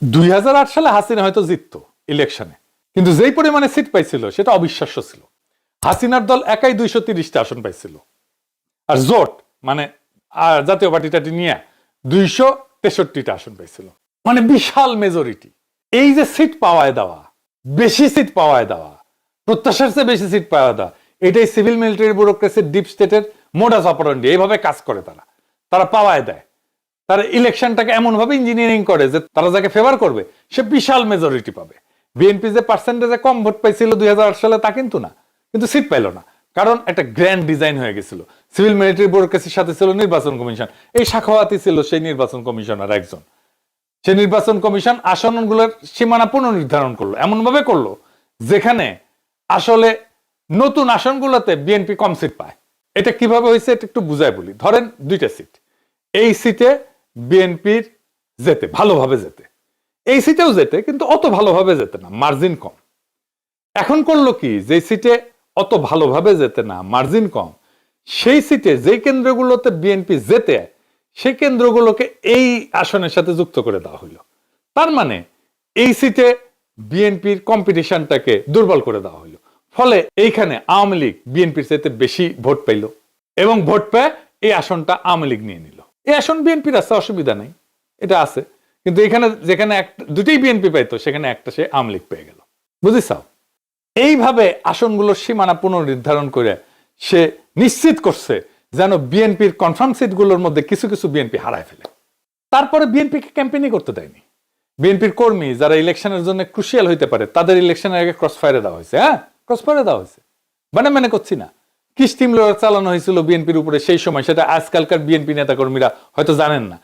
2008 সালে হাসিনা হয়তো জিততো ইলেকশনে, কিন্তু যেই পরিমাণে সিট পাইছিল সেটা অবিশ্বাস্য ছিল। হাসিনার দল একাই 230টা আসন পাইছিল, আর জোট মানে জাতীয় পার্টিটাটি নিয়ে 263টা আসন পাইছিল, মানে বিশাল মেজরিটি। এই যে সিট পাওয়ায় দেওয়া, বেশি সিট পাওয়ায় দেওয়া, প্রত্যাশার চেয়ে বেশি সিট পাওয়া দেওয়া, এটাই সিভিল মিলিটারি ব্যুরোক্রেসির ডিপ স্টেটের মোডাস অপারেন্ডি। এইভাবে কাজ করে তারা পাওয়ায় দেয়। তারা ইলেকশনটাকে এমন ভাবে ইঞ্জিনিয়ারিং করে যে তারা যাকে ফেভার করবে সে বিশাল মেজরিটি পাবে। বিএনপি যে পার্সেন্টেজে কম ভোট পাইছিল 2008 সালে তা কিন্তু না, কিন্তু সিট পাইল না, কারণ একটা গ্র্যান্ড ডিজাইন হয়ে গেছিল। সিভিল মিলিটারি ব্যুরোক্রেসির সাথে ছিল নির্বাচন কমিশন, এই শাখাওয়াতি ছিল সেই নির্বাচন কমিশনার একজন। সে নির্বাচন কমিশন আসনগুলোর সীমানা পুনর্নির্ধারণ করলো, এমন ভাবে করলো যেখানে আসলে নতুন আসনগুলোতে বিএনপি কম সিট পায়। এটা কিভাবে হয়েছে এটা একটু বুঝাই বলি। ধরেন 2টা সিট, এই সিটে বিএনপির যেতে, ভালোভাবে যেতে, এই সিটেও যেতে, কিন্তু অত ভালোভাবে যেতে না, মার্জিন কম। এখন করলো কি, যে সিটে অত ভালোভাবে যেতে না, মার্জিন কম, সেই সিটে যে কেন্দ্রগুলোতে বিএনপি যেতে, সেই কেন্দ্রগুলোকে এই আসনের সাথে যুক্ত করে দেওয়া হইল। তার মানে এই সিটে বিএনপির কম্পিটিশনটাকে দুর্বল করে দেওয়া হইল। ফলে এইখানে আওয়ামী লীগ বিএনপির চাইতে বেশি ভোট পাইল, এবং ভোট পেয়ে এই আসনটা আওয়ামী লীগ নিয়ে নিল। এই আসন বিএনপির আছে, অসুবিধা নেই, এটা আছে। কিন্তু এখানে যেখানে দুটোই বিএনপি পাইতো, সেখানে একটা সে আওয়ামী লীগ পেয়ে গেল। বুঝিসাও? এইভাবে আসনগুলোর সীমানা পুনর্নির্ধারণ করে সে নিশ্চিত করছে যেন বিএনপির কনফার্ম সিটগুলোর মধ্যে কিছু কিছু বিএনপি হারায় ফেলে। তারপরে বিএনপিকে ক্যাম্পেইনই করতে দেয়নি। বিএনপির কর্মী যারা ইলেকশনের জন্য ক্রুশিয়াল হইতে পারে, তাদের ইলেকশনের আগে ক্রস ফায়ারে দেওয়া হয়েছে। হ্যাঁ, ক্রস ফায়ারে দেওয়া হয়েছে, মানে করছি না। কি স্টিম লোয়ার চালানো হয়েছিল বিএনপির উপরে সেই সময়, সেটা আজকালকার বিএনপি নেতা কর্মীরা হয়তো জানেন না।